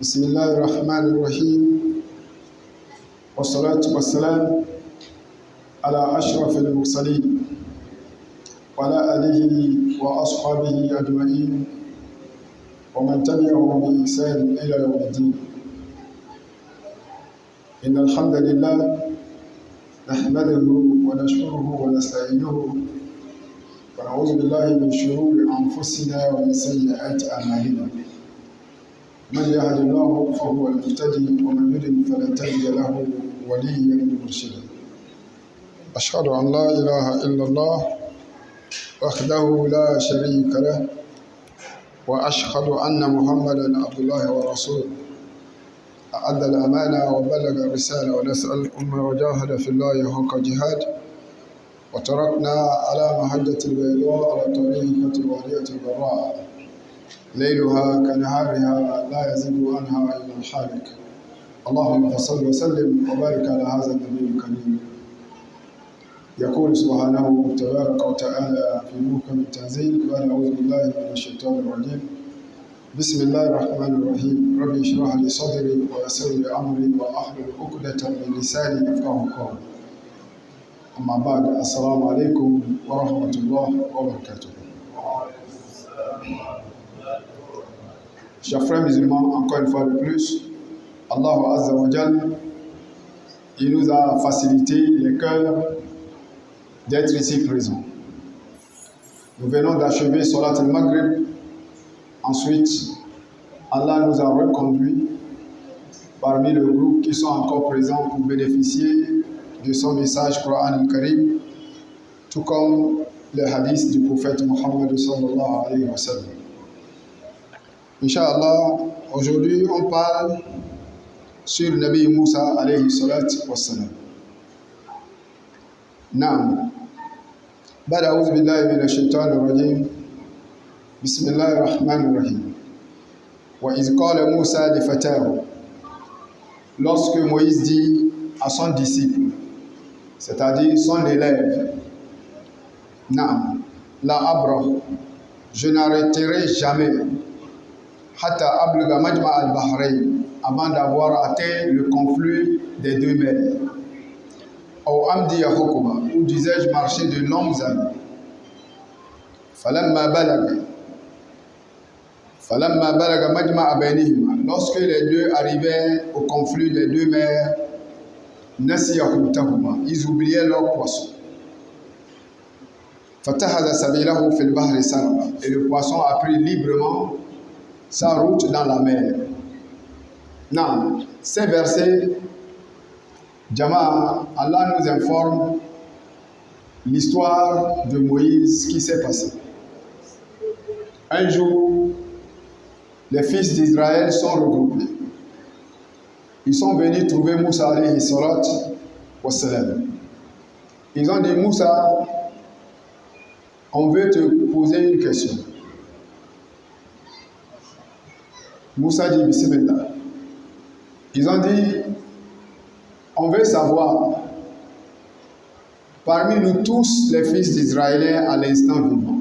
بسم الله الرحمن الرحيم والصلاة والسلام على أشرف المرسلين وعلى آله وأصحابه أجمعين ومن تبعهم بإحسان إلى يوم الدين. إن الحمد لله نحمده ونشكره ونستعينه ونعوذ بالله من شرور أنفسنا ومن سيئات أعمالنا. من يهد الله فهو المهتدي ومن يضلل فلن تجد له وليا مرشدا. أشهد أن لا إله إلا الله وحده لا شريك له وأشهد أن محمدا عبد الله ورسوله أدى الأمانة وبلغ الرسالة ونسأل الأمة وجاهد في الله حق جهاد وتركنا على محجة البيضاء على طريقة الوالية البراء ليلها كنهارها لا يزيد عنها إلا الحالك. اللهم فصل وسلم وبارك على هذا النبي الكريم. يقول سبحانه تبارك وتعالى في محكم التنزيل بعد أعوذ بالله من الشيطان الرجيم. بسم الله الرحمن الرحيم. ربي اشرح لي صدري ويسر لي أمري وأحلل عقدة من لساني يفقهوا قولي. أما بعد، السلام عليكم ورحمة الله وبركاته. Chers frères musulmans, encore une fois de plus, Allah Azza wa Jal, il nous a facilité les cœurs d'être ici présents. Nous venons d'achever Salat al-Maghrib. Ensuite, Allah nous a reconduits parmi le groupe qui sont encore présents pour bénéficier de son message Coran al-Karim, tout comme le hadith du prophète Muhammad sallallahu alayhi wa sallam. Inch'Allah, aujourd'hui on parle sur le Nabi Moussa alayhi salatu wa salam. Naam. Bada a'udhu billahi minash shaitanir rajim. Bismillahir rahmanir rahim. Wa iz qala Moussa li fatahu. Lorsque Moïse dit à son disciple, c'est-à-dire son élève, Naam, la abra, je n'arrêterai jamais Hatta abluga majma al-Bahrain, avant d'avoir atteint le confluent des deux mers. Ou amdi yahukuba, ou disais-je marcher de longues années. Falamma balaga majma abainihima, lorsque les deux arrivaient au confluent des deux mers, nasiya hutahuma, ils oubliaient leur poisson. Fatahaza sabilahu fil bahri saraba, et le poisson a pris librement sa route dans la mer. Non, ces versets, Jama'a, Allah nous informe l'histoire de Moïse qui s'est passée. Un jour, les fils d'Israël sont regroupés. Ils sont venus trouver Moussa alayhi salatu wa salam. Ils ont dit, Moussa, on veut te poser une question. Moussa dit Bismillah. Ils ont dit, on veut savoir, parmi nous tous les fils d'Israël à l'instant vivant,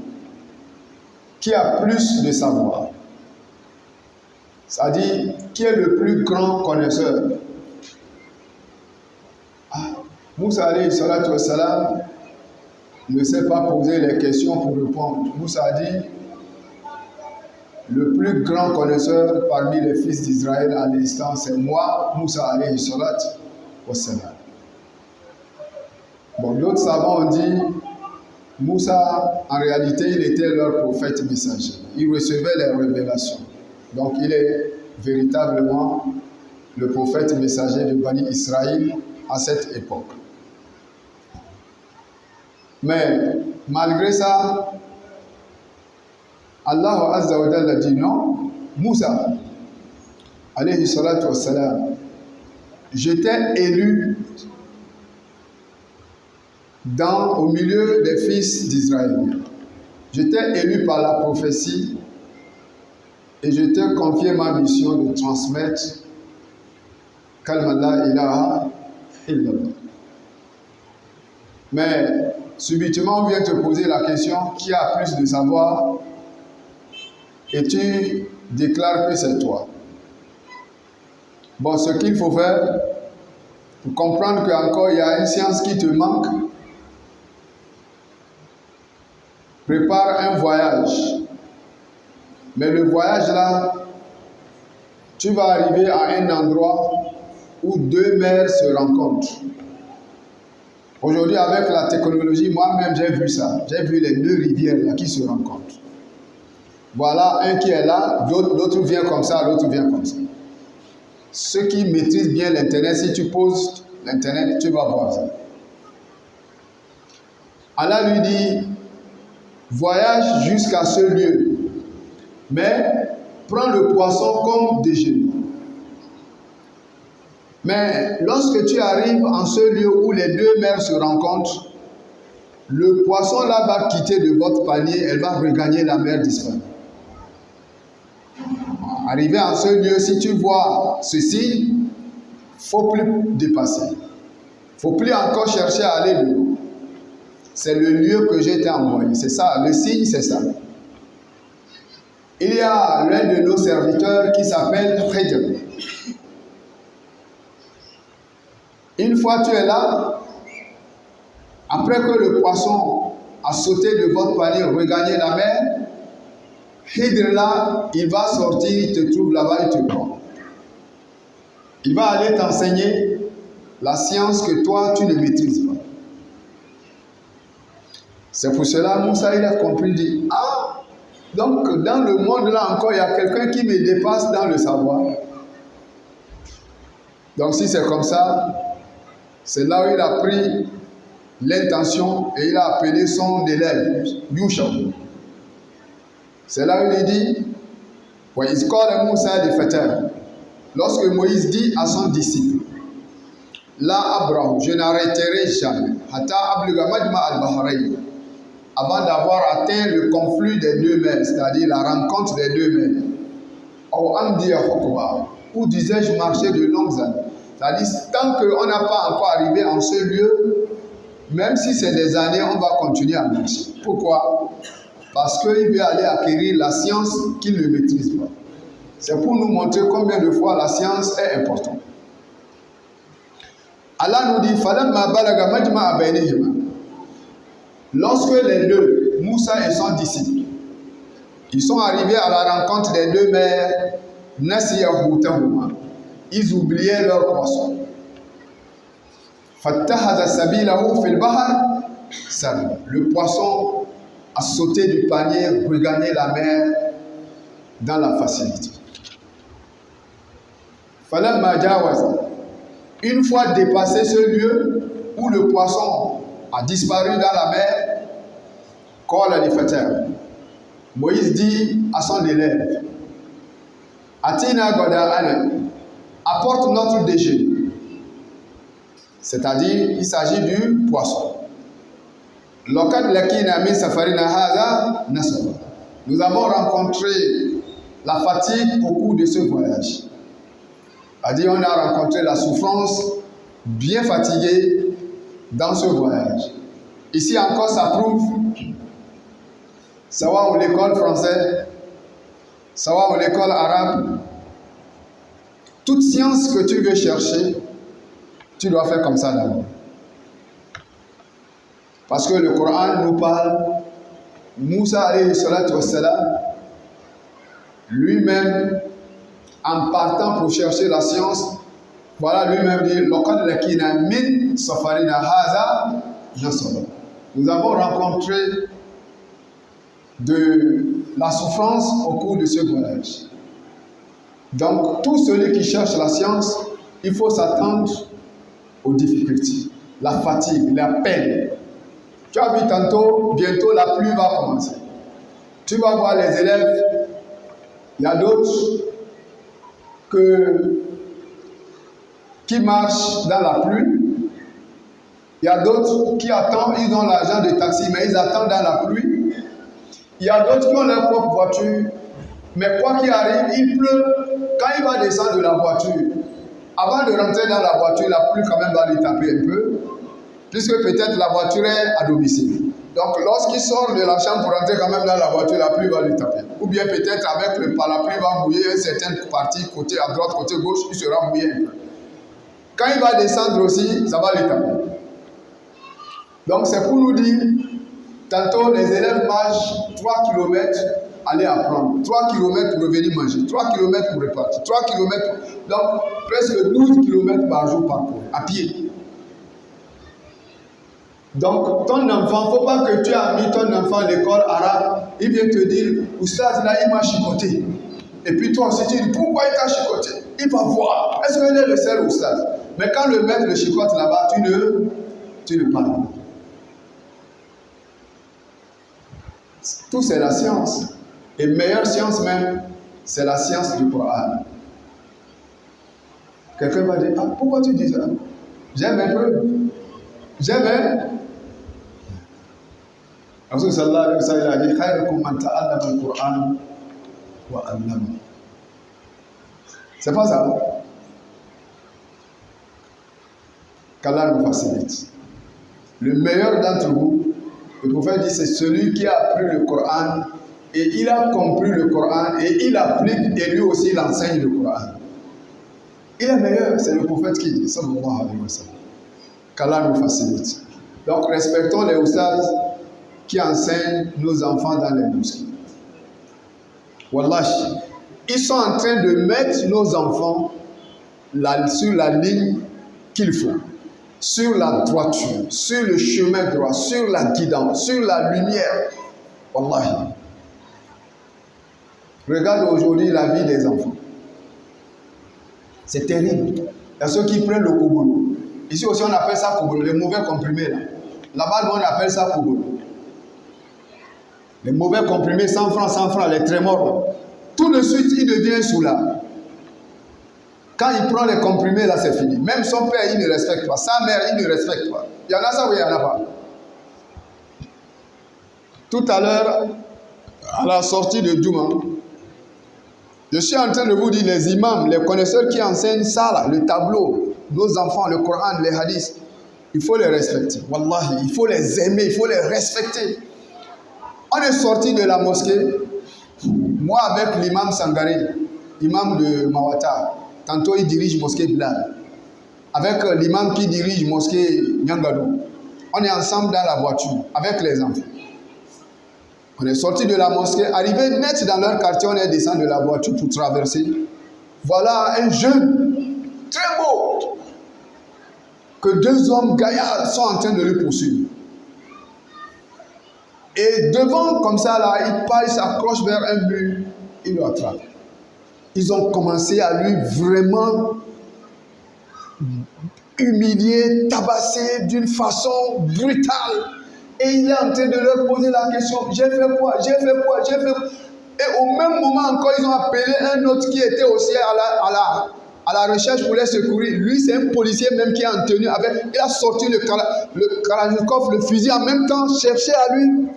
qui a plus de savoir? C'est-à-dire, qui est le plus grand connaisseur? Moussa alayhi salatu wa salam ne sait pas poser les questions pour répondre. Moussa a dit, le plus grand connaisseur parmi les fils d'Israël à l'instant, c'est moi, Moussa alayhi salatu wa salam. Bon, d'autres savants ont dit, Moussa, en réalité, il était leur prophète messager. Il recevait les révélations. Donc, il est véritablement le prophète messager de Bani Israël à cette époque. Mais, malgré ça, Allah Azza wa Jalla dit non, Moussa, alayhi salatu wa salam, je t'ai élu au milieu des fils d'Israël. Je t'ai élu par la prophétie et je t'ai confié ma mission de transmettre Kalma la ilaha illallah. Mais subitement, on vient te poser la question, qui a plus de savoir? Et tu déclares que c'est toi. Bon, ce qu'il faut faire, pour comprendre qu'encore il y a une science qui te manque, prépare un voyage. Mais le voyage là, tu vas arriver à un endroit où deux mers se rencontrent. Aujourd'hui, avec la technologie, moi-même j'ai vu ça. J'ai vu les deux rivières là qui se rencontrent. Voilà, un qui est là, l'autre vient comme ça, l'autre vient comme ça. Ceux qui maîtrisent bien l'Internet, si tu poses l'Internet, tu vas voir ça. Allah lui dit, voyage jusqu'à ce lieu, mais prends le poisson comme déjeuner. Mais lorsque tu arrives en ce lieu où les deux mers se rencontrent, le poisson là va quitter de votre panier, elle va regagner la mer d'Israël. Arrivé en ce lieu, si tu vois ce signe, il ne faut plus dépasser. Il ne faut plus encore chercher à aller loin. C'est le lieu que j'ai été envoyé. C'est ça, le signe, c'est ça. Il y a l'un de nos serviteurs qui s'appelle Khidr. Une fois tu es là, après que le poisson a sauté de votre panier, regagné la mer, Khidr là, il va sortir, il te trouve là-bas, il te prend. Il va aller t'enseigner la science que toi, tu ne maîtrises pas. C'est pour cela, Moussa, il a compris, il dit, ah, donc dans le monde là encore, il y a quelqu'un qui me dépasse dans le savoir. Donc si c'est comme ça, c'est là où il a pris l'intention et il a appelé son élève, Yusha. C'est là où il dit, lorsque Moïse dit à son disciple, La Abraham, je n'arrêterai jamais, avant d'avoir atteint le conflit des deux mers, c'est-à-dire la rencontre des deux mers. Ou disais-je marcher de longues années. C'est-à-dire, tant qu'on n'a pas encore arrivé en ce lieu, même si c'est des années, on va continuer à marcher. Pourquoi? Parce qu'il veut aller acquérir la science qu'il ne maîtrise pas. C'est pour nous montrer combien de fois la science est importante. Allah nous dit, lorsque les deux, Moussa et son disciple, ils sont arrivés à la rencontre des deux mers, ils oubliaient leur poisson. Le poisson a sauté du panier, regagné la mer dans la facilité. Une fois dépassé ce lieu où le poisson a disparu dans la mer, Moïse dit à son élève, Atina Goda'ana, apporte notre déjeuner. C'est-à-dire, il s'agit du poisson. Nous avons rencontré la fatigue au cours de ce voyage. C'est-à-dire, on a rencontré la souffrance, bien fatigué dans ce voyage. Ici encore, ça prouve, ça va ou l'école française, ça va ou l'école arabe, toute science que tu veux chercher, tu dois faire comme ça d'abord. Parce que le Coran nous parle, Moussa alayhi salatu wassalam, lui-même, en partant pour chercher la science, voilà lui-même dit, nous avons rencontré de la souffrance au cours de ce voyage. Donc, tout celui qui cherche la science, il faut s'attendre aux difficultés, la fatigue, la peine. Tu as vu tantôt, bientôt la pluie va commencer. Tu vas voir les élèves, il y a d'autres qui marchent dans la pluie. Il y a d'autres qui attendent, ils ont l'argent de taxi, mais ils attendent dans la pluie. Il y a d'autres qui ont leur propre voiture, mais quoi qu'il arrive, il pleut. Quand il va descendre de la voiture, avant de rentrer dans la voiture, la pluie quand même va lui taper un peu, puisque peut-être la voiture est à domicile. Donc, lorsqu'il sort de la chambre pour entrer quand même dans la voiture, la pluie va lui taper. Ou bien peut-être avec le parapluie va mouiller une certaine partie, côté à droite, côté gauche, il sera mouillé un peu. Quand il va descendre aussi, ça va lui taper. Donc, c'est pour nous dire, tantôt les élèves marchent 3 km, aller apprendre, 3 km pour revenir manger, 3 km pour repartir, 3 km, donc presque 12 km par jour parcours, à pied. Donc, ton enfant, il ne faut pas que tu aies mis ton enfant à l'école arabe, il vient te dire, Oustaz, là, il m'a chicoté. Et puis toi aussi, tu dis, pourquoi il t'a chicoté? Il va voir. Est-ce qu'il est le seul Oustaz? Mais quand le maître le chicote là-bas, tu ne parles pas. Tout c'est la science. Et meilleure science même, c'est la science du Coran. Quelqu'un va dire, ah, pourquoi tu dis ça? J'ai mes preuves. J'ai mes... Rasul sallallahu alayhi wa sallam a dit, khayrukum man ta'allama al-Qur'an wa 'allama. C'est pas ça. Qu'Allah nous facilite. Le meilleur d'entre vous, le prophète dit, c'est celui qui a appris le Coran et il a compris le Coran et il applique et lui aussi il enseigne le Coran. Il est meilleur, c'est le prophète qui dit, sallallahu alayhi wa sallam. Qu'Allah nous facilite. Donc respectons les oustaz qui enseignent nos enfants dans les mosquées. Wallahi, ils sont en train de mettre nos enfants sur la ligne qu'il faut, sur la droiture, sur le chemin droit, sur la guidance, sur la lumière. Wallahi. Regarde aujourd'hui la vie des enfants. C'est terrible. Il y a ceux qui prennent le kobolo. Ici aussi on appelle ça kobolo, les mauvais comprimés là. Là-bas on appelle ça kobolo. Les mauvais comprimés, 100 francs, les trémors. Tout de suite, il devient soulard. Quand il prend les comprimés, là, c'est fini. Même son père, il ne respecte pas. Sa mère, il ne respecte pas. Il y en a ça ou il n'y en a pas? Tout à l'heure, à la sortie de Djouma, je suis en train de vous dire, les imams, les connaisseurs qui enseignent ça, là, le tableau, nos enfants, le Coran, les hadiths, il faut les respecter. Wallahi, il faut les aimer, il faut les respecter. On est sorti de la mosquée, moi avec l'imam Sangari, imam de Mawata, tantôt il dirige mosquée Bilal, avec l'imam qui dirige mosquée Nyangadou. On est ensemble dans la voiture, avec les enfants. On est sorti de la mosquée, arrivé net dans leur quartier, on est descendu de la voiture pour traverser. Voilà un jeune, très beau, que 2 hommes gaillards sont en train de le poursuivre. Et devant, comme ça, là, il part, il s'accroche vers un mur, il le attrape. Ils ont commencé à lui vraiment humilier, tabasser d'une façon brutale. Et il est en train de leur poser la question, j'ai fait quoi, j'ai fait quoi, j'ai fait quoi. Et au même moment encore, ils ont appelé un autre qui était aussi à la recherche pour les secourir. Lui, c'est un policier même qui est en tenue avec. Il a sorti le Kalachnikov, le fusil en même temps, cherché à lui.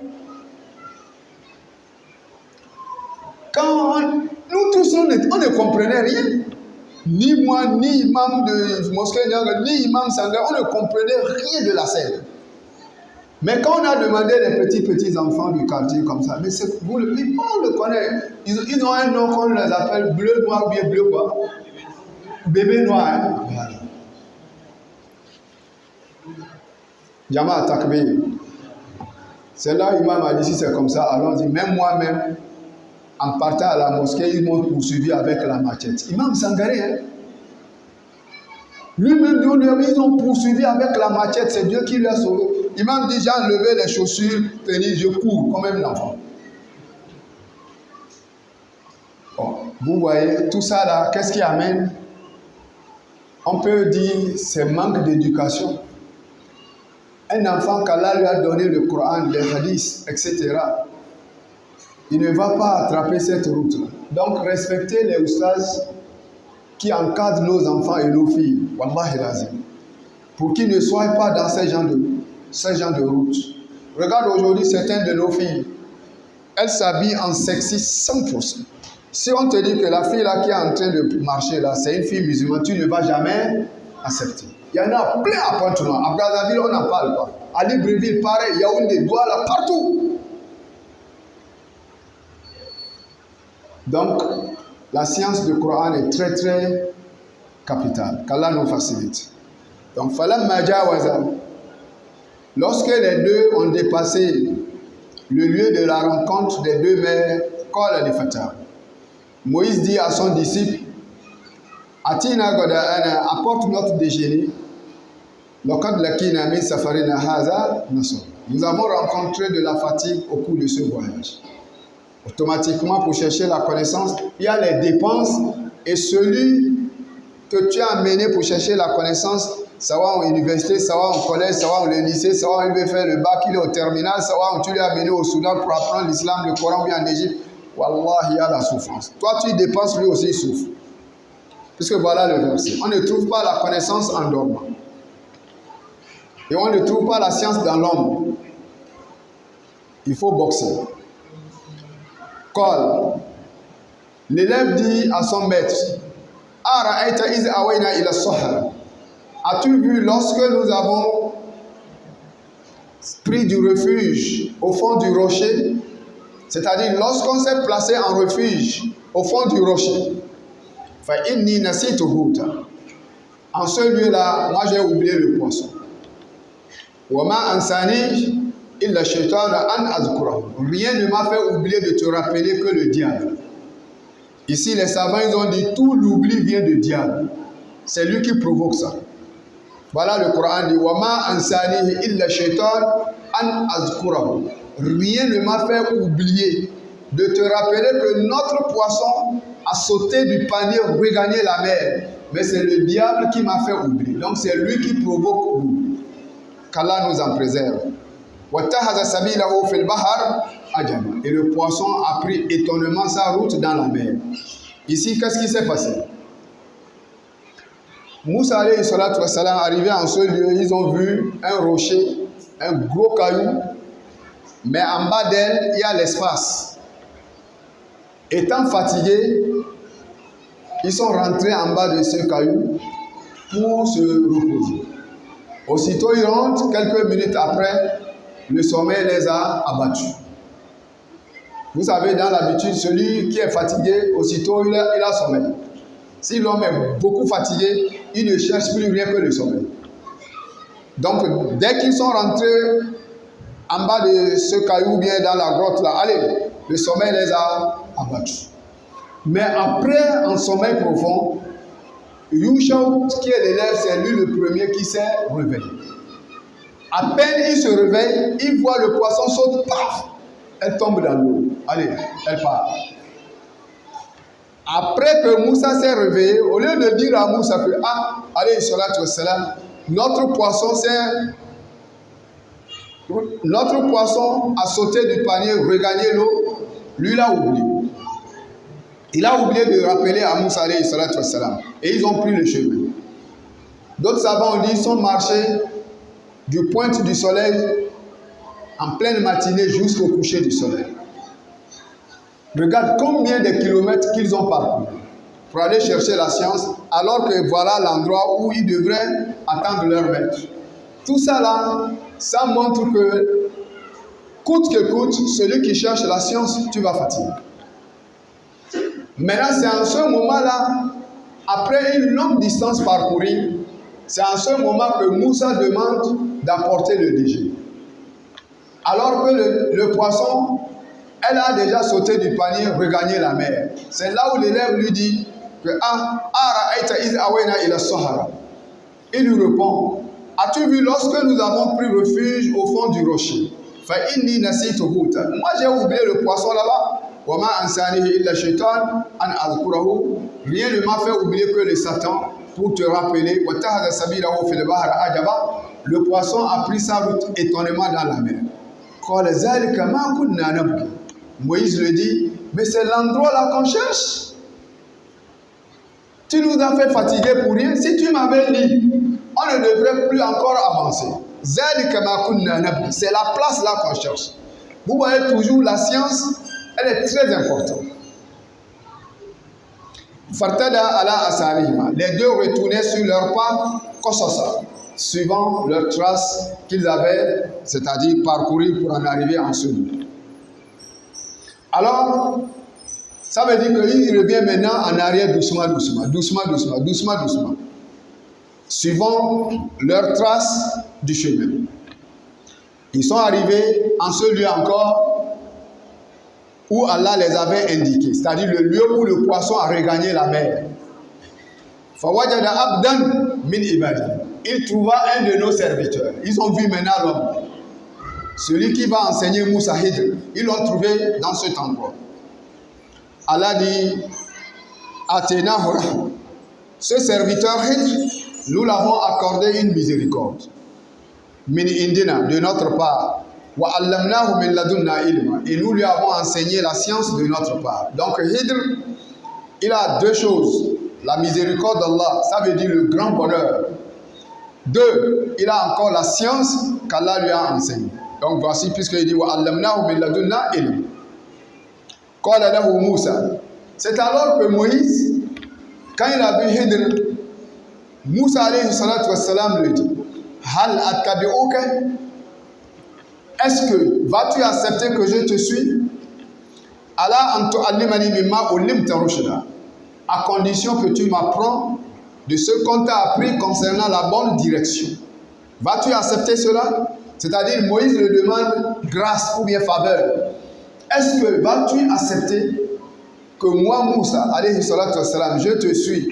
Quand nous tous, on ne comprenait rien. Ni moi, ni imam de mosquée, ni imam Sangar, on ne comprenait rien de la scène. Mais quand on a demandé les petits enfants du quartier comme ça, mais on le connaît. Ils ont un nom qu'on les appelle bleu, noir ou bien bleu quoi. Bébé noir. Hein? Voilà. Jama Takbir. C'est là l'imam a dit si c'est comme ça, allons-y. Même moi-même, en partant à la mosquée, ils m'ont poursuivi avec la machette. Imam Sangaré, hein? Lui-même, ils ont poursuivi avec la machette. C'est Dieu qui lui a sauvé. Imam dit, j'ai enlevé les chaussures, je cours comme un enfant. Bon, vous voyez, tout ça là, qu'est-ce qui amène? On peut dire, c'est manque d'éducation. Un enfant qu'Allah lui a donné le Coran, les hadiths, etc., il ne va pas attraper cette route-là. Donc, respectez les oustaz qui encadrent nos enfants et nos filles, wallahi lazim, pour qu'ils ne soient pas dans ces gens de route. Regarde aujourd'hui certaines de nos filles, elles s'habillent en sexy 100%. Si on te dit que la fille là qui est en train de marcher là, c'est une fille musulmane, tu ne vas jamais accepter. Il y en a plein à Pointe-Noire. À Brazzaville, on n'en parle pas. à Libreville, pareil, Yaoundé, Douala, partout. Donc, la science du Coran est très très capitale. Qu'Allah nous facilite. Donc, falamma jawaza, lorsque les deux ont dépassé le lieu de la rencontre des deux mers, qala li fata. Moïse dit à son disciple, Atina goda'ana, apporte notre déjeuner. Laqad lakina min safarina hadha nasab. Nous avons rencontré de la fatigue au cours de ce voyage. Automatiquement, pour chercher la connaissance, il y a les dépenses et celui que tu as amené pour chercher la connaissance, ça va en université, ça va en collège, ça va au lycée, ça va, il veut faire le bac, il est au terminal, ça va, tu l'as amené au Soudan pour apprendre l'islam, le Coran, bien en Égypte. Wallah, il y a la souffrance. Toi, tu dépenses, lui aussi, il souffre. Puisque voilà le verset. On ne trouve pas la connaissance en dormant. Et on ne trouve pas la science dans l'homme. Il faut boxer. Qal. L'élève dit à son maître, Ara'aita iz awayna ila as-sahara. As-tu vu lorsque nous avons pris du refuge au fond du rocher, c'est-à-dire lorsqu'on s'est placé en refuge au fond du rocher, fa inni nasitu huta. En ce lieu-là, moi j'ai oublié le poisson. Wa ma ansani illa shaytana an azkurahu. Rien ne m'a fait oublier de te rappeler que le diable. Ici, les savants, ils ont dit tout l'oubli vient du diable. C'est lui qui provoque ça. Voilà le Coran dit wa ma ansani illa shaytan an azkurahu. Rien ne m'a fait oublier de te rappeler que notre poisson a sauté du panier, regagné la mer. Mais c'est le diable qui m'a fait oublier. Donc c'est lui qui provoque l'oubli. Qu'Allah nous en préserve. Et le poisson a pris étonnement sa route dans la mer. Ici, qu'est-ce qui s'est passé? Moussa alayhi salatu wa salam, arrivé en ce lieu, ils ont vu un rocher, un gros caillou, mais en bas d'elle, il y a l'espace. Étant fatigués, ils sont rentrés en bas de ce caillou pour se reposer. Aussitôt ils rentrent, quelques minutes après, le sommeil les a abattus. Vous savez, dans l'habitude, celui qui est fatigué, aussitôt il a sommeil. Si l'homme est beaucoup fatigué, il ne cherche plus rien que le sommeil. Donc, dès qu'ils sont rentrés en bas de ce caillou, bien dans la grotte là, allez, le sommeil les a abattus. Mais après, en sommeil profond, Yushaout, qui est l'élève, c'est lui le premier qui s'est réveillé. À peine il se réveille, il voit le poisson sauter, paf, elle tombe dans l'eau. Allez, elle part. Après que Moussa s'est réveillé, au lieu de dire à Moussa que, allez, salatu wassalam, notre poisson a sauté du panier, regagné l'eau, lui l'a oublié. Il a oublié de rappeler à Moussa alayhi salatu wassalam. Et ils ont pris le chemin. D'autres savants ont dit qu'ils sont marchés du pointe du soleil en pleine matinée jusqu'au coucher du soleil. Regarde combien de kilomètres qu'ils ont parcouru pour aller chercher la science, alors que voilà l'endroit où ils devraient attendre leur maître. Tout ça là, ça montre que coûte que coûte, celui qui cherche la science, tu vas fatiguer. Maintenant, c'est en ce moment-là, après une longue distance parcourue, c'est en ce moment que Moussa demande d'apporter le déjeuner. Alors que le poisson, elle a déjà sauté du panier, regagné la mer. C'est là où l'élève lui dit que il lui répond, as-tu vu lorsque nous avons pris refuge au fond du rocher? Moi j'ai oublié le poisson là-bas. Rien ne m'a fait oublier que le Satan pour te rappeler. Le poisson a pris sa route étonnement dans la mer. Moïse le dit, mais c'est l'endroit là qu'on cherche. Tu nous as fait fatiguer pour rien. Si tu m'avais dit, on ne devrait plus encore avancer. C'est la place là qu'on cherche. Vous voyez toujours la science, elle est très importante. Fartada ala asalihima. Les deux retournaient sur leur pas, Kososa. suivant leurs traces qu'ils avaient, c'est-à-dire parcourir pour en arriver en ce lieu. Alors, ça veut dire qu'il revient maintenant en arrière doucement, suivant leurs traces du chemin. Ils sont arrivés en ce lieu encore où Allah les avait indiqués, c'est-à-dire le lieu où le poisson a regagné la mer. Fawajada abdan min ibadi. Il trouva un de nos serviteurs. Ils ont vu maintenant l'homme. Celui qui va enseigner Moussa Hidr. Ils l'ont trouvé dans cet endroit. Allah dit Atena Hora. Ce serviteur Hidr, nous l'avons accordé une miséricorde. Min indina, de notre part. Wa allamnahu min ladunna ilma. Et nous lui avons enseigné la science de notre part. Donc Hidr, il a deux choses. La miséricorde d'Allah, ça veut dire le grand bonheur. Deux, il a encore la science qu'Allah lui a enseignée. Donc voici, puisqu'il dit wa allamnahu min ladunna ilma. Qala lahu Moussa. C'est alors que Moïse, quand il a vu Hidr, Moussa alayhi salatu wassalam lui dit Hal attabi'uka. Est-ce que vas-tu accepter que je te suis? Ala an tu'allimani mimma ullimta rushda. À condition que tu m'apprends de ce qu'on t'a appris concernant la bonne direction. Vas-tu accepter cela? C'est-à-dire, Moïse le demande grâce ou bien faveur. Est-ce que vas-tu accepter que moi, Moussa, alayhi salatu wassalam, je te suis,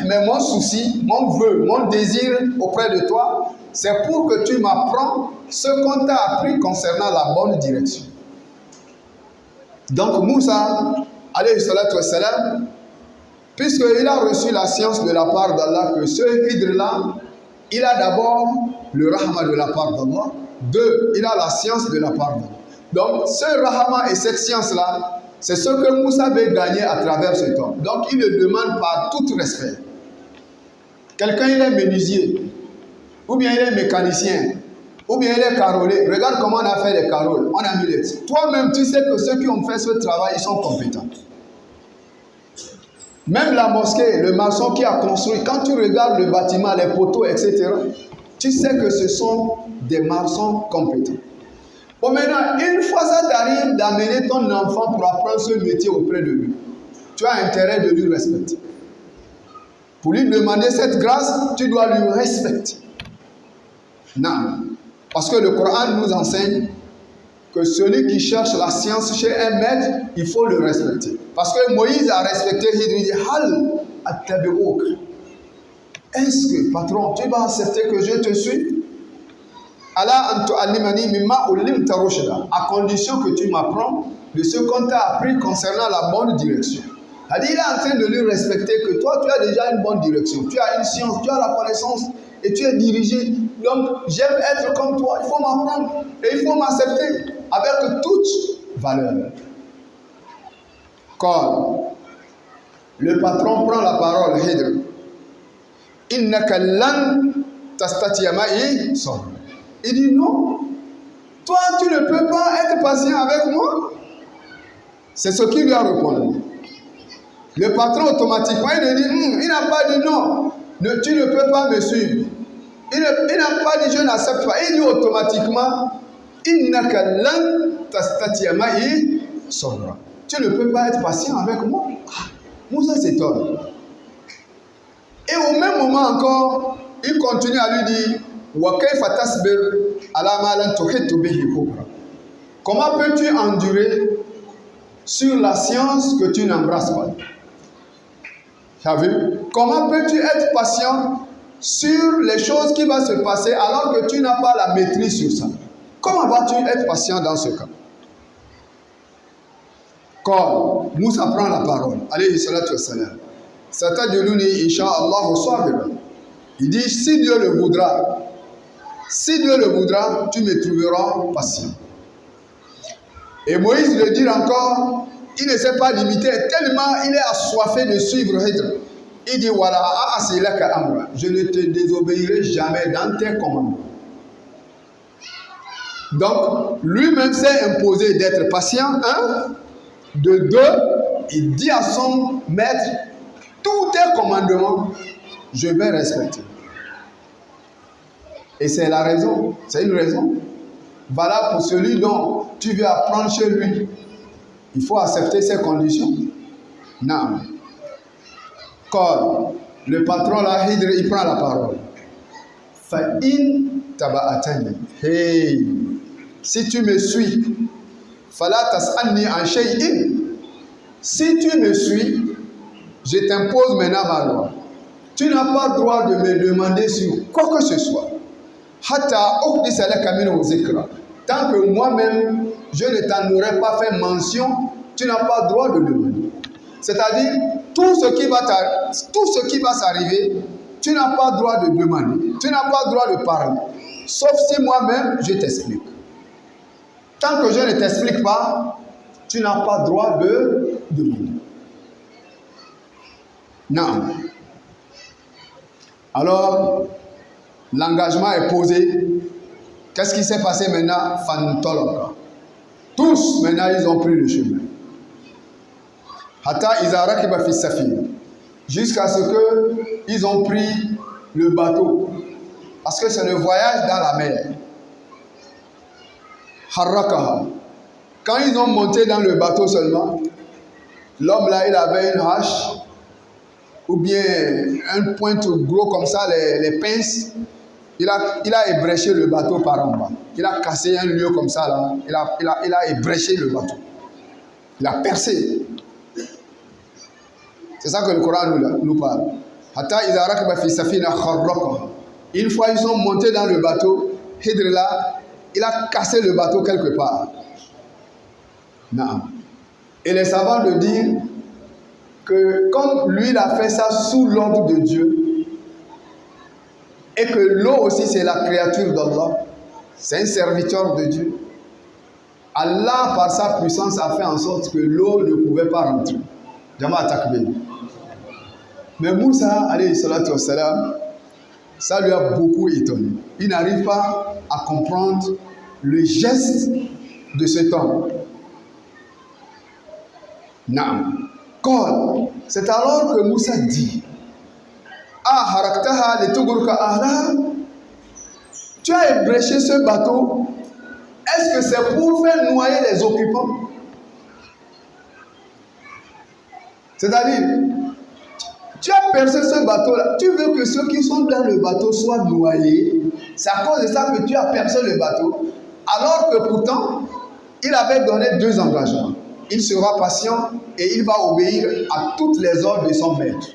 mais mon souci, mon vœu, mon désir auprès de toi, c'est pour que tu m'apprends ce qu'on t'a appris concernant la bonne direction. Donc, Moussa, alayhi salatu wassalam, puisqu'il a reçu la science de la part d'Allah, que ce Hidr-là, il a d'abord le rahma de la part d'Allah. Deux, il a la science de la part d'Allah. Donc, ce rahma et cette science-là, c'est ce que Moussa veut gagner à travers cet homme. Donc, il le demande par tout respect. Quelqu'un, il est menuisier, ou bien il est mécanicien, ou bien il est carolé. Regarde comment on a fait les caroles. On a mis les... Toi-même, tu sais que ceux qui ont fait ce travail, ils sont compétents. Même la mosquée, le maçon qui a construit, quand tu regardes le bâtiment, les poteaux, etc., tu sais que ce sont des maçons compétents. Bon, maintenant, une fois ça t'arrive d'amener ton enfant pour apprendre ce métier auprès de lui, tu as intérêt de lui respecter. Pour lui demander cette grâce, tu dois lui respecter. Non. Parce que le Coran nous enseigne que celui qui cherche la science chez un maître, il faut le respecter. Parce que Moïse a respecté Hidr, il dit Hal attabi'uk. Est-ce que, patron, tu vas accepter que je te suis? Ala an tu'allimani mimma ullimta rushda. À condition que tu m'apprends de ce qu'on t'a appris concernant la bonne direction. C'est-à-dire, il est en train de lui respecter que toi, tu as déjà une bonne direction. Tu as une science, tu as la connaissance et tu es dirigé. Donc, j'aime être comme toi. Il faut m'apprendre et il faut m'accepter avec toute valeur. Quand le patron prend la parole, Hidr, innaka lan tastati'a ma'i sabra. Il dit non, toi tu ne peux pas être patient avec moi. C'est ce qu'il lui a répondu. Le patron automatiquement il dit il n'a pas dit non, tu ne peux pas me suivre. Il n'a pas dit je n'accepte pas. Il dit automatiquement innaka lan tastati'a ma'i sabra. Tu ne peux pas être patient avec moi. Moussa s'étonne. Et au même moment encore, il continue à lui dire wa kayfa tasbir ala ma lan tuhittu bihi khubra. Comment peux-tu endurer sur la science que tu n'embrasses pas? Tu as vu? Comment peux-tu être patient sur les choses qui vont se passer alors que tu n'as pas la maîtrise sur ça? Comment vas-tu être patient dans ce cas? Quand Moussa prend la parole, alayhi salatu wassalam, satajiduni insha'Allah sabira. Il dit, si Dieu le voudra, tu me trouveras patient. Et Moïse le dit encore, il ne s'est pas limité, tellement il est assoiffé de suivre Hidr. Il dit, voilà, asilaka amra, je ne te désobéirai jamais dans tes commandements. Donc, lui-même s'est imposé d'être patient, un. De deux, il dit à son maître, tous tes commandements, je vais respecter. Et c'est la raison, c'est une raison. Voilà pour celui dont tu veux apprendre chez lui. Il faut accepter ces conditions. Non. Quand le patron là, il prend la parole. Fa'in taba'atani. Hey, si tu me suis, fala tas'alni an shay'in. Si tu me suis, je t'impose maintenant ma loi. Tu n'as pas le droit de me demander sur quoi que ce soit. Hatta uhdisa laka minhu zikra. Tant que moi-même, je ne t'en aurais pas fait mention, tu n'as pas le droit de demander. C'est-à-dire, tout ce qui va s'arriver, tu n'as pas le droit de demander. Tu n'as pas le droit de parler. Sauf si moi-même, je t'explique. Tant que je ne t'explique pas, tu n'as pas le droit de demander. Non. Alors, l'engagement est posé. Qu'est-ce qui s'est passé maintenant? Fantoloka. Tous, maintenant, ils ont pris le chemin. Hatta Izara qui va faire Safina. Jusqu'à ce qu'ils ont pris le bateau. Parce que c'est le voyage dans la mer. Harrakaha. Quand ils ont monté dans le bateau seulement, l'homme là, il avait une hache ou bien un pointe gros comme ça, les pinces. Il a ébréché le bateau par en bas. Il a cassé un lieu comme ça là. Il a ébréché le bateau. Il a percé. C'est ça que le Coran nous parle. Une fois ils sont montés dans le bateau, Hidr là, il a cassé le bateau quelque part. Non. Et les savants le disent que comme lui il a fait ça sous l'ordre de Dieu, et que l'eau aussi c'est la créature d'Allah, c'est un serviteur de Dieu, Allah par sa puissance a fait en sorte que l'eau ne pouvait pas rentrer. Jama'a takbir. Mais Moussa, alayhi salatu wassalam, ça lui a beaucoup étonné. Il n'arrive pas à comprendre le geste de cet homme. Naam. C'est alors que Moussa dit, ah haraktaha litugurka ahla. Tu as ébréché ce bateau. Est-ce que c'est pour faire noyer les occupants? C'est-à-dire, tu as percé ce bateau-là. Tu veux que ceux qui sont dans le bateau soient noyés. C'est à cause de ça que tu as percé le bateau. Alors que pourtant, il avait donné 2 engagements. Il sera patient et il va obéir à toutes les ordres de son maître.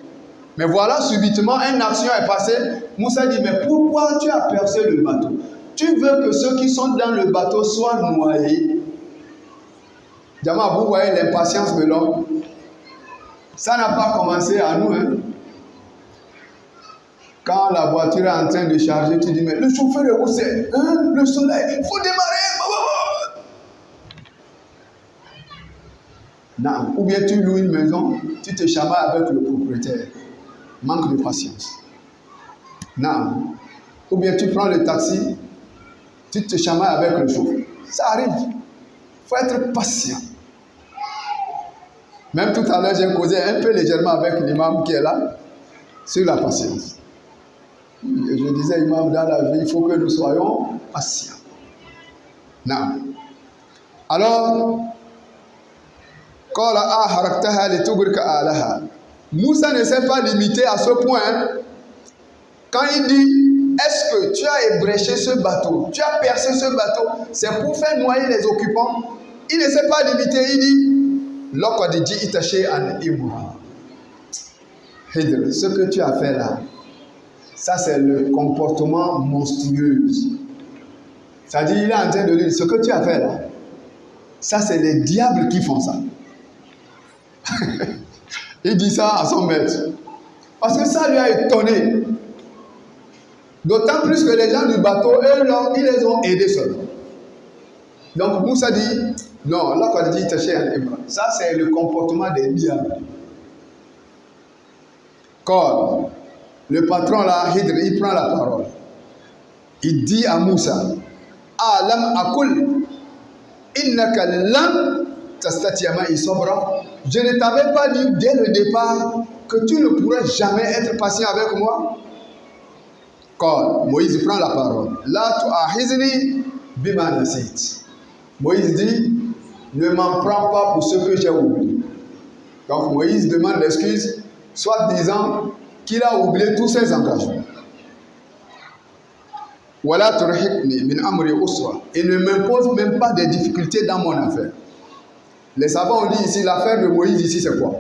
Mais voilà, subitement, une action est passée. Moussa dit, mais pourquoi tu as percé le bateau? Tu veux que ceux qui sont dans le bateau soient noyés. Diamant, vous voyez l'impatience de l'homme. Ça n'a pas commencé à nous. Hein? Quand la voiture est en train de charger, tu dis, mais le chauffeur est où c'est? Hein? Le soleil, il faut démarrer. Non. Ou bien tu loues une maison, tu te chamailles avec le propriétaire. Manque de patience. Non. Ou bien tu prends le taxi, tu te chamailles avec le chauffeur. Ça arrive. Il faut être patient. Même tout à l'heure, j'ai causé un peu légèrement avec l'imam qui est là sur la patience. Et je disais, imam, dans la vie, il faut que nous soyons patients. Non. Alors, Moussa ne s'est pas limité à ce point. Quand il dit, est-ce que tu as ébréché ce bateau, tu as percé ce bateau, c'est pour faire noyer les occupants? Il ne s'est pas limité, il dit, ce que tu as fait là, ça c'est le comportement monstrueux. C'est-à-dire, il est en train de dire, ce que tu as fait là, ça c'est les diables qui font ça. Il dit ça à son maître. Parce que ça lui a étonné. D'autant plus que les gens du bateau, eux, ils les ont aidés seuls. Donc Moussa dit, non, là quand il dit ça c'est le comportement des diables. Quand le patron là, Hidr, il prend la parole. Il dit à Moussa, Alam akul, innaka lam tastatiyama isobra. Je ne t'avais pas dit dès le départ que tu ne pourrais jamais être patient avec moi. Quand Moïse prend la parole, la tu'ahizni bima nasit. Moïse dit, ne m'en prends pas pour ce que j'ai oublié. Donc Moïse demande l'excuse, soit disant qu'il a oublié tous ses engagements. Wala turhiqni min amri usra. Et ne m'impose même pas des difficultés dans mon affaire. Les savants ont dit ici, l'affaire de Moïse ici, c'est quoi?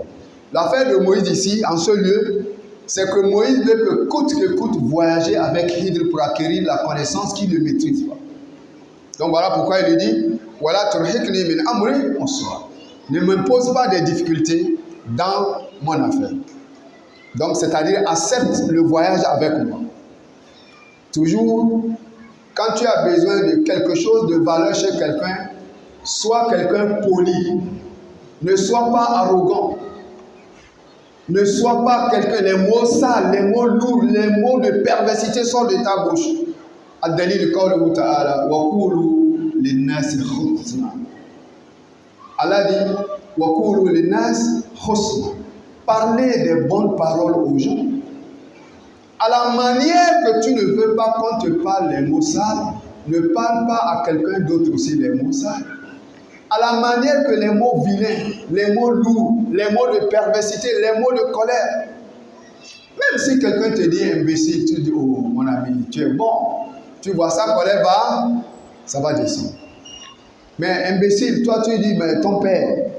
L'affaire de Moïse ici, en ce lieu, c'est que Moïse veut que coûte que coûte voyager avec Hidr pour acquérir la connaissance qu'il ne maîtrise pas. Donc voilà pourquoi il lui dit, Wala turhiqni min amri usra. Ne m'impose pas des difficultés dans mon affaire. Donc c'est-à-dire, accepte le voyage avec moi. Toujours, quand tu as besoin de quelque chose de valeur chez quelqu'un, sois quelqu'un poli. Ne sois pas arrogant. Ne sois pas quelqu'un, les mots sales, les mots lourds, les mots de perversité sortent de ta bouche. Ad-dalil qawluhu ta'ala wa qulu lin-nasi husna. Allah dit wa qulu lin-nasi husna. Parlez des bonnes paroles aux gens. À la manière que tu ne veux pas qu'on te parle les mots sales, ne parle pas à quelqu'un d'autre aussi les mots sales. À la manière que les mots vilains, les mots lourds, les mots de perversité, les mots de colère. Même si quelqu'un te dit imbécile, tu dis, oh mon ami, tu es bon. Tu vois sa colère ça va descendre. Mais imbécile, toi tu dis, mais ton père.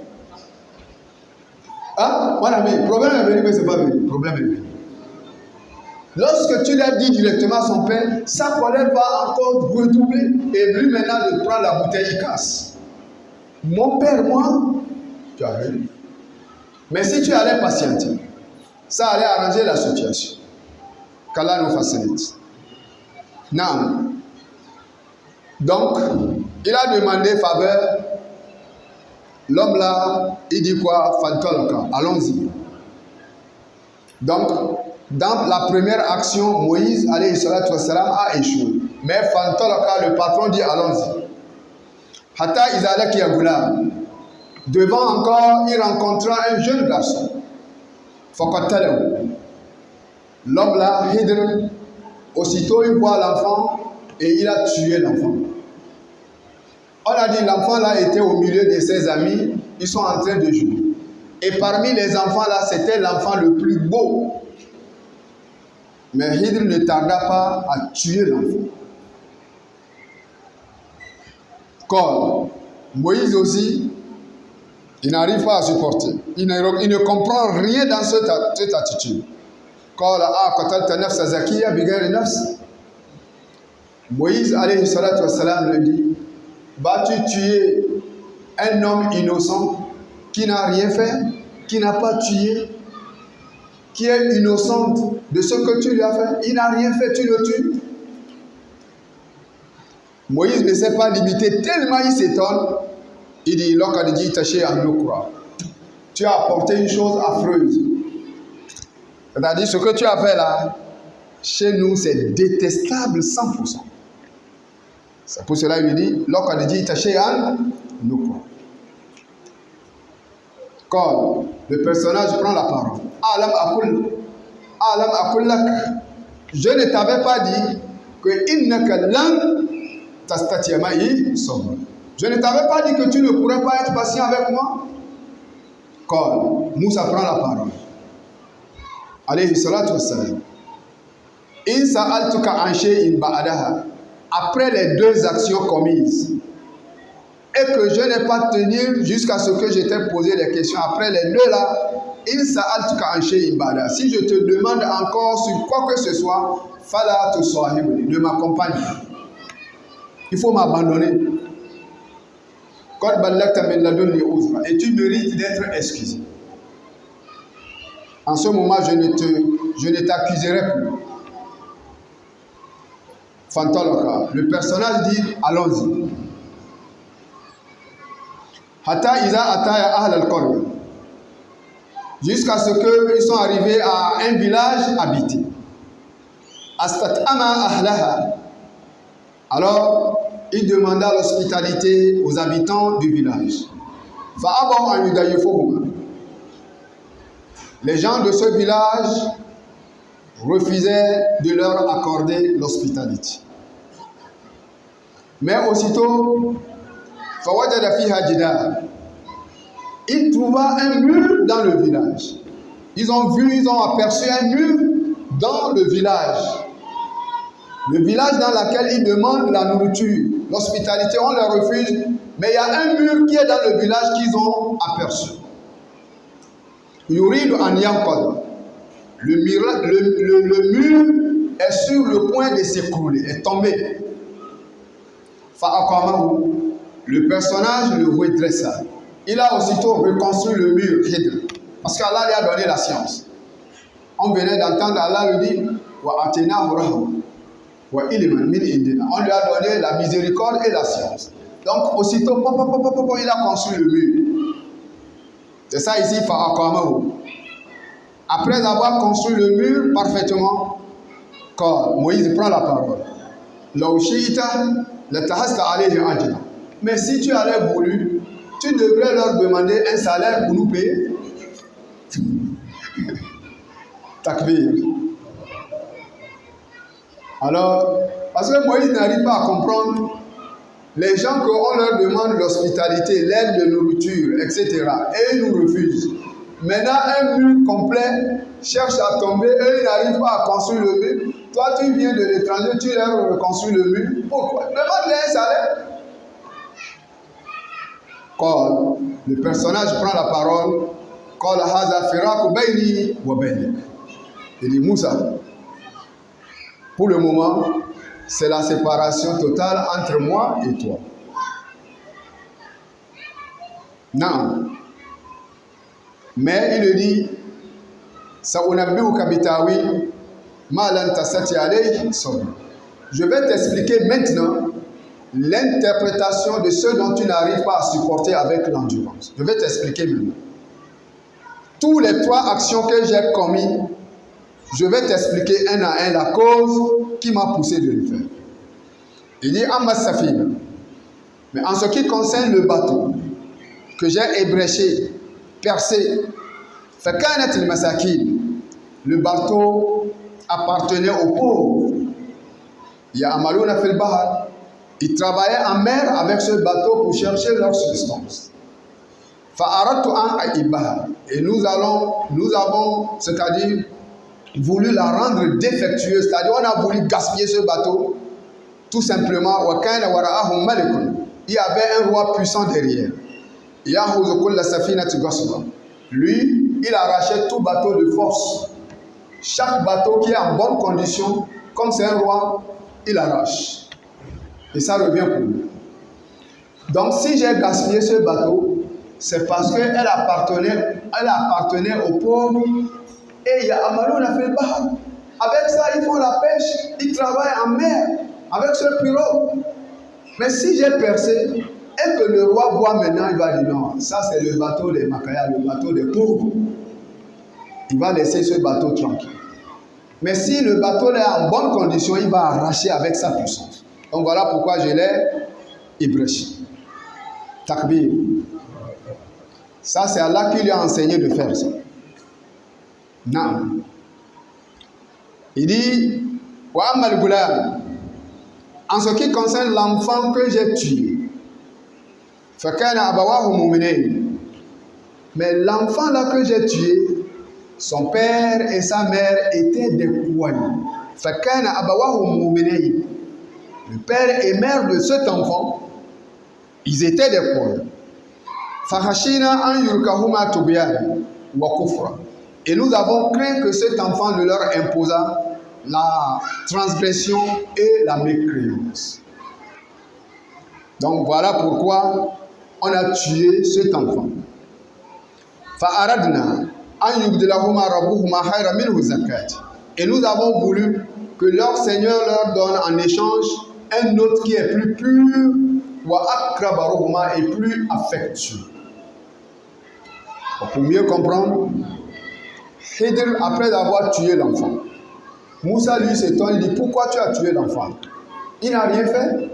Hein, mon ami, problème est venu, mais c'est pas venu. Problème est venu. Lorsque tu lui as dit directement à son père, sa colère va encore redoubler. Et lui maintenant de prendre la bouteille, il casse. Mon père, moi, tu as vu. Mais si tu allais patienter, ça allait arranger la situation. Qu'Allah nous facilite. Non. Donc, il a demandé faveur. L'homme là, il dit quoi? Fantolaka, allons-y. Donc, dans la première action, Moïse, alayhi salatu wassalam, a échoué. Mais Fantolaka, le patron, dit allons-y. Hatta Izalek Yagulam. Devant encore, il rencontra un jeune garçon. Fakotalew. L'homme là, Hidr, aussitôt il voit l'enfant et il a tué l'enfant. On a dit l'enfant là était au milieu de ses amis, ils sont en train de jouer. Et parmi les enfants là, c'était l'enfant le plus beau. Mais Hidr ne tarda pas à tuer l'enfant. Comme Moïse aussi, il n'arrive pas à supporter. Il ne comprend rien dans cette attitude. Moïse, alayhi salatu wassalam, le dit, vas-tu tuer un homme innocent qui n'a rien fait, qui n'a pas tué, qui est innocent de ce que tu lui as fait? Il n'a rien fait, tu le tues? Moïse ne s'est pas limité, tellement il s'étonne. Il dit, tu as apporté une chose affreuse. C'est-à-dire, ce que tu as fait là, chez nous, c'est détestable 100%. C'est pour cela qu'il dit, quand le personnage prend la parole, Alam akullak, je ne t'avais pas dit que innaka lan tastati'a ma'i sabra. Je ne t'avais pas dit que tu ne pourrais pas être patient avec moi. Quand Moussa prend la parole, alayhi salatu wassalam, in sa'altuka an shay'in ba'daha, après les deux actions commises, et que je n'ai pas tenu jusqu'à ce que je t'ai posé les questions après les deux là, in sa'altuka an shay'in ba'daha, si je te demande encore sur quoi que ce soit, fala tusahibni, ne m'accompagne pas. Il faut m'abandonner. Et tu mérites d'être excusé. En ce moment, je ne t'accuserai plus. Fantoloka. Le personnage dit, allons-y. Hatta iza ataya ahl al-qarya. Jusqu'à ce qu'ils sont arrivés à un village habité. Astatama ahlaha. Alors, il demanda l'hospitalité aux habitants du village. Les gens de ce village refusait de leur accorder l'hospitalité. Mais aussitôt, فَوَجَدَ فِيهَا جِدَارًا, il trouva un mur dans le village. Ils ont aperçu un mur dans le village. Le village dans lequel ils demandent la nourriture, l'hospitalité, on leur refuse. Mais il y a un mur qui est dans le village qu'ils ont aperçu. Yuridu an yanqad. Le mur est sur le point de s'écrouler, est tombé. Fa'aqamahu. Le personnage le redressa. Il a aussitôt reconstruit le mur, Hidr. Parce qu'Allah lui a donné la science. On venait d'entendre Allah lui dire Wa atinahu rahma wa ilman min indina. On lui a donné la miséricorde et la science. Donc aussitôt, il a construit le mur. C'est ça ici, Fa'aqamahu. Après avoir construit le mur parfaitement, quand Moïse prend la parole, Law shi'ta latahasta alayhi ajra. Mais si tu avais voulu, tu devrais leur demander un salaire pour nous payer. Takbir. Alors, parce que Moïse n'arrive pas à comprendre les gens qu'on leur demande l'hospitalité, l'aide de nourriture, etc. Et ils nous refusent. Maintenant, un mur complet cherche à tomber et ils n'arrivent pas à construire le mur. Toi, tu viens de l'étranger, tu leur reconstruis le mur. Pourquoi? Demande-les un salaire. Quand le personnage prend la parole, il dit Moussa, pour le moment, c'est la séparation totale entre moi et toi. Non. Mais il lui dit, je vais t'expliquer maintenant l'interprétation de ce dont tu n'arrives pas à supporter avec l'endurance. Je vais t'expliquer maintenant. Tous les 3 actions que j'ai commises, je vais t'expliquer un à un la cause qui m'a poussé de le faire. Il dit Amma Safina. Mais en ce qui concerne le bateau que j'ai ébréché, percé, Fakanat al-Masakin, le bateau appartenait aux pauvres. Ya'maluna fil bahar. Ils travaillaient en mer avec ce bateau pour chercher leur subsistance. Fa'aradtu an aibaha. Et nous avons, c'est-à-dire, voulu la rendre défectueuse, c'est-à-dire on a voulu gaspiller ce bateau, tout simplement. Wa kana wara'ahum malikun. Il y avait un roi puissant derrière. Yahuzu kulla safinati ghasba. Lui, il arrachait tout bateau de force. Chaque bateau qui est en bonne condition, comme c'est un roi, il arrache. Et ça revient pour lui. Donc si j'ai gaspillé ce bateau, c'est parce qu'elle appartenait aux pauvres. Et il y a Amalou a fait le bahar. Avec ça, ils font la pêche, ils travaillent en mer avec ce pirogue. Mais si j'ai percé et que le roi voit maintenant, il va dire non, ça c'est le bateau des Makaya, le bateau des pauvres. Il va laisser ce bateau tranquille. Mais si le bateau est en bonne condition, il va arracher avec sa puissance. Donc voilà pourquoi je l'ai ébréché. Takbir. Ça c'est Allah qui lui a enseigné de faire ça. Non. Il dit, wa amal gulam, en ce qui concerne l'enfant que j'ai tué, fakana abawahu mu'minain. Mais l'enfant là que j'ai tué, son père et sa mère étaient des croyants. Fakana abawahu mu'minain. Le père et mère de cet enfant, ils étaient des croyants. Fahashina an yurkahuma tubiyan wa kufra. Et nous avons craint que cet enfant ne leur imposât la transgression et la mécréance. Donc voilà pourquoi on a tué cet enfant. Fa'aradna an yubdilahuma rabbuhuma khayran minhu zakat. Et nous avons voulu que leur Seigneur leur donne en échange un autre qui est plus pur, wa akrabaruhuma, et plus affectueux. Pour mieux comprendre, Hidr, après avoir tué l'enfant, Moussa lui s'étonne, il dit pourquoi tu as tué l'enfant? Il n'a rien fait.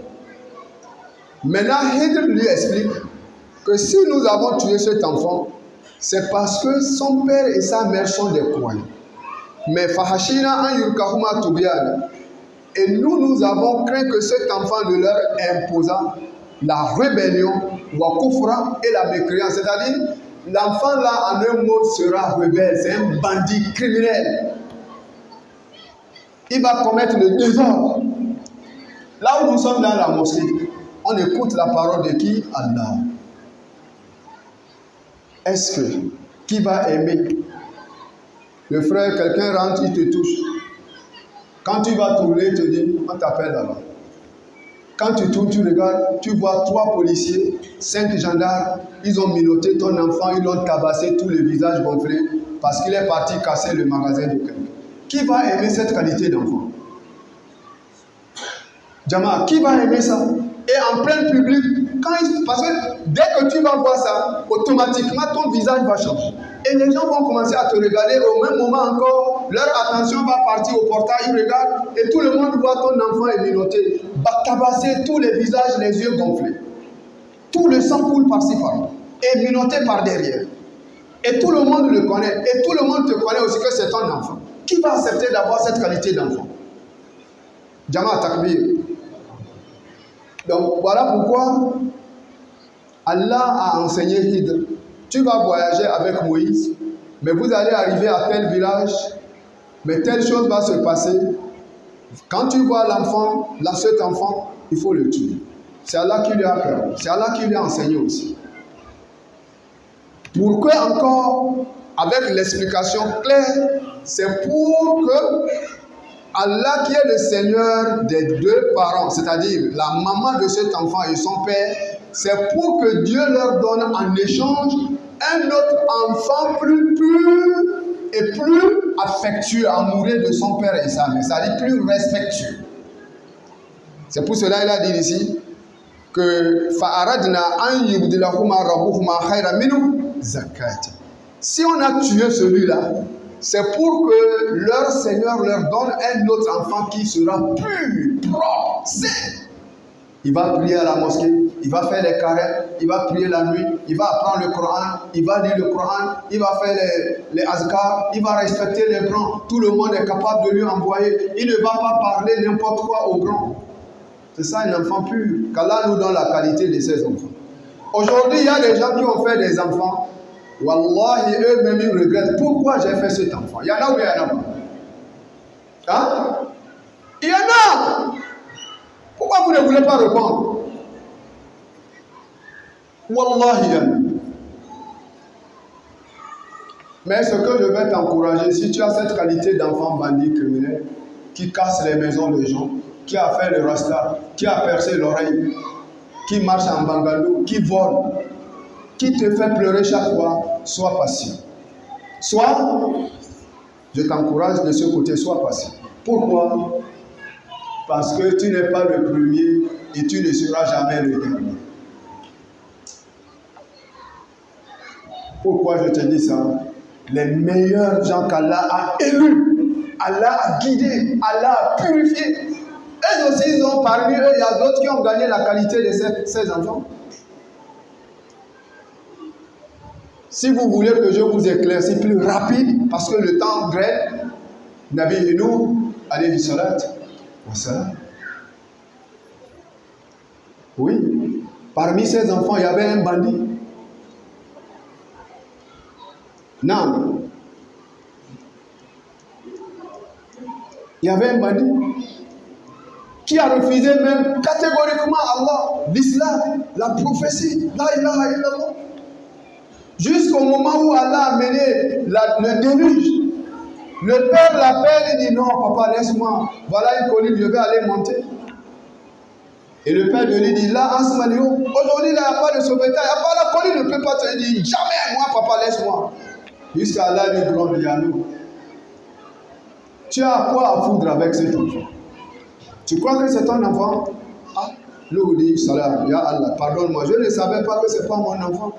Maintenant, Hidr lui explique que si nous avons tué cet enfant, c'est parce que son père et sa mère sont des croyants. Mais fahashina an yurkahuma tubyana. Et nous avons craint que cet enfant ne leur imposant la rébellion, wa kufra, et la mécréance. C'est-à-dire, l'enfant là, en un mot, sera rebelle. C'est un bandit criminel. Il va commettre le désordre. Là où nous sommes dans la mosquée, on écoute la parole de qui? Allah. Est-ce que qui va aimer? Le frère, quelqu'un rentre, il te touche. Quand tu vas tourner, il te dit, on t'appelle là-bas. Quand tu tournes, tu regardes, tu vois 3 policiers, 5 gendarmes, ils ont menotté ton enfant, ils l'ont tabassé, tous les visages gonflés, parce qu'il est parti casser le magasin de quelqu'un. Qui va aimer cette qualité d'enfant? Jama, qui va aimer ça? Et en plein public, parce que dès que tu vas voir ça, automatiquement ton visage va changer. Et les gens vont commencer à te regarder. Au même moment encore, leur attention va partir au portail, ils regardent, et tout le monde voit ton enfant est menotté, tabassé, tous les visages, les yeux gonflés. Tout le sang coule par-ci par-là, et menotté par derrière. Et tout le monde le connaît, et tout le monde te connaît aussi que c'est ton enfant. Qui va accepter d'avoir cette qualité d'enfant? Jama Takbir. Donc voilà pourquoi Allah a enseigné Hidr. Tu vas voyager avec Moïse, mais vous allez arriver à tel village, mais telle chose va se passer. Quand tu vois l'enfant, cet enfant, il faut le tuer. C'est Allah qui lui a permis. C'est Allah qui lui a enseigné aussi. Pourquoi encore, avec l'explication claire, c'est pour que Allah qui est le Seigneur des 2 parents, c'est-à-dire la maman de cet enfant et son père, c'est pour que Dieu leur donne en échange un autre enfant plus pur et plus affectueux, amoureux de son père et sa mère, c'est-à-dire plus respectueux. C'est pour cela qu'il a dit ici que fa'aradna an yubdilahuma rabbuhuma khayran minhu zakata. Si on a tué celui-là, c'est pour que leur Seigneur leur donne un autre enfant qui sera pur, propre, saint. Il va prier à la mosquée, il va faire les carêmes, il va prier la nuit, il va apprendre le Coran, il va lire le Coran, il va faire les azkars, il va respecter les grands. Tout le monde est capable de lui envoyer. Il ne va pas parler n'importe quoi aux grands. C'est ça un enfant pur. Qu'Allah nous donne la qualité de ces enfants. Aujourd'hui, il y a des gens qui ont fait des enfants. Wallahi, eux-mêmes, ils regrettent. Pourquoi j'ai fait cet enfant? Il y en a ou il y en a pas? Hein? Il y en a! Pourquoi vous ne voulez pas répondre? Wallahi, il y en a. Mais ce que je vais t'encourager, si tu as cette qualité d'enfant bandit criminel, qui casse les maisons des gens, qui a fait le rasta, qui a percé l'oreille, qui marche en bangalo, qui vole, qui te fait pleurer chaque fois, sois patient. Je t'encourage de ce côté, sois patient. Pourquoi? Parce que tu n'es pas le premier et tu ne seras jamais le dernier. Pourquoi je te dis ça? Les meilleurs gens qu'Allah a élus, Allah a guidé, Allah a purifié. Eux aussi, ils ont parmi eux, il y a d'autres qui ont gagné la qualité de ces enfants. Si vous voulez que je vous éclaircisse plus rapide, parce que le temps grêle, Nabi Hinou, alayhi salat wa salam. Oui, parmi ces enfants, il y avait un bandit. Non. Il y avait un bandit qui a refusé même catégoriquement Allah, l'islam, la prophétie, la ilaha illallah. Jusqu'au moment où Allah a mené le déluge. Le père l'appelle et dit non, papa, laisse-moi. Voilà une colline, je vais aller monter. Et le père de lui dit là, Asmalio, aujourd'hui, il n'y a pas de sauvetage, il n'y a pas la colline, ne peut pas te dire jamais, moi, papa, laisse-moi. Jusqu'à Allah lui gronde Yanou. Tu as quoi à foutre avec cet enfant? Tu crois que c'est ton enfant? Ah, l'eau dit salam, ya Allah, pardonne-moi, je ne savais pas que ce n'est pas mon enfant.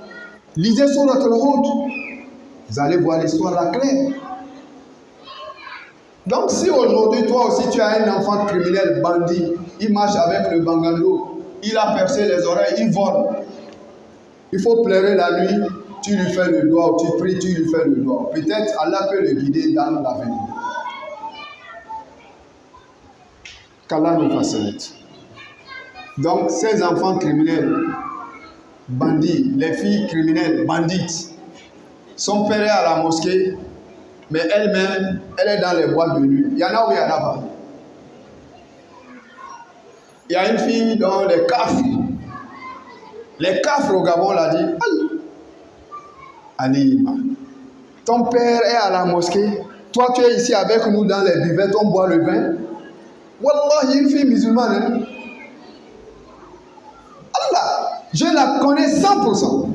Lisez sur notre route, vous allez voir l'histoire la claire. Donc si aujourd'hui toi aussi tu as un enfant criminel, bandit, il marche avec le bangando, il a percé les oreilles, il vole. Il faut pleurer la nuit, tu lui fais le doigt, ou tu pries, tu lui fais le doigt. Peut-être Allah peut le guider dans l'avenir. Qu'Allah nous facilite. Donc, ces enfants criminels, bandits, les filles criminelles, bandites, son père est à la mosquée, mais elle-même, elle est dans les boîtes de nuit. Il y en a ou il y en a pas? Il y a une fille dans les cafres. Les cafres au Gabon l'a dit. Alima, ton père est à la mosquée, toi tu es ici avec nous dans les buvettes, on boit le vin. Wallah, une fille musulmane. Hein? Allah, je la connais 100%.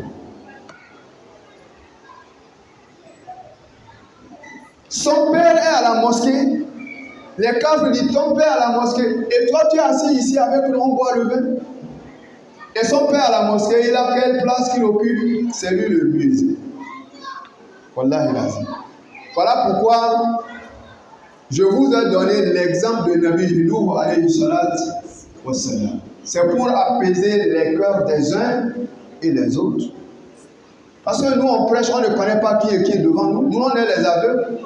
Son père est à la mosquée. Les cafres disent ton père est à la mosquée. Et toi tu es assis ici avec nous, on boit le vin. Et son père à la mosquée, il a quelle place qu'il occupe? C'est lui le musée. Wallahi lazim. Voilà pourquoi je vous ai donné l'exemple de Nabi Nuh alayhi salat wa salam. C'est pour apaiser les cœurs des uns et des autres. Parce que nous on prêche, on ne connaît pas qui est devant nous. Nous on est les aveugles.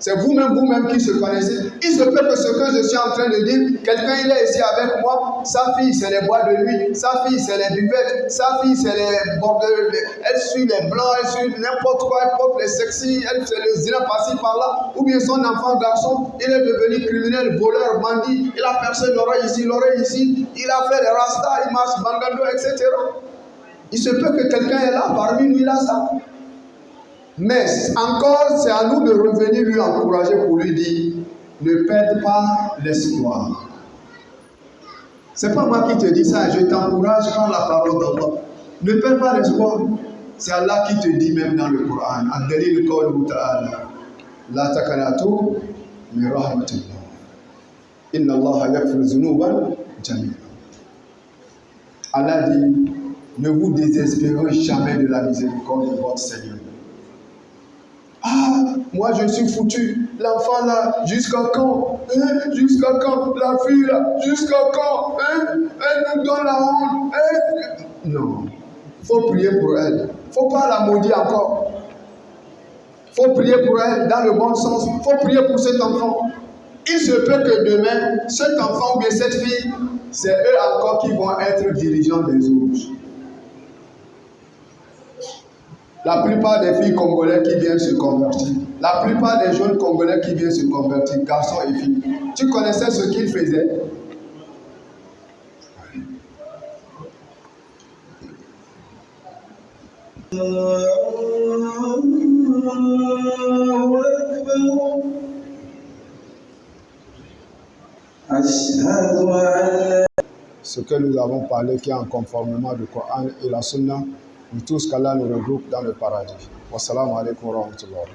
C'est vous-même qui se connaissez. Il se peut que ce que je suis en train de dire, quelqu'un il est ici avec moi, sa fille c'est les bois de nuit, sa fille c'est les buvettes, sa fille c'est les bordelais, elle suit les blancs, elle suit n'importe quoi, elle porte les sexy, elle fait le zina par-ci par-là, ou bien son enfant garçon, il est devenu criminel, voleur, bandit, il a percé l'oreille ici, il a fait les rastas, il marche bangando, etc. Il se peut que quelqu'un est là, parmi nous il a ça. Mais encore, c'est à nous de revenir lui encourager pour lui dire, ne perds pas l'espoir. C'est pas moi qui te dis ça, je t'encourage par la parole d'Allah. Ne perds pas l'espoir. C'est Allah qui te dit même dans le Coran. Ad-dalil qawluhu ta'ala. La taqnatu min rahmatillah. Inna Allah yaghfiru dhunuba jami'an. Allah dit, ne vous désespérez jamais de la miséricorde de votre Seigneur. Ah, moi je suis foutu. L'enfant là, jusqu'à quand? Jusqu'à quand? La fille là, jusqu'à quand? Elle nous donne la honte. Non. Il faut prier pour elle. Il ne faut pas la maudire encore. Il faut prier pour elle dans le bon sens. Il faut prier pour cet enfant. Il se peut que demain, cet enfant ou bien cette fille, c'est eux encore qui vont être dirigeants des autres. La plupart des filles congolaises qui viennent se convertir, la plupart des jeunes congolais qui viennent se convertir, garçons et filles, tu connaissais ce qu'ils faisaient? Ce que nous avons parlé qui est en conformément du Coran et la Sunna, nous tous qu'Allah nous regroupe dans le paradis. Wassalamu alaikum wa rahmatullah.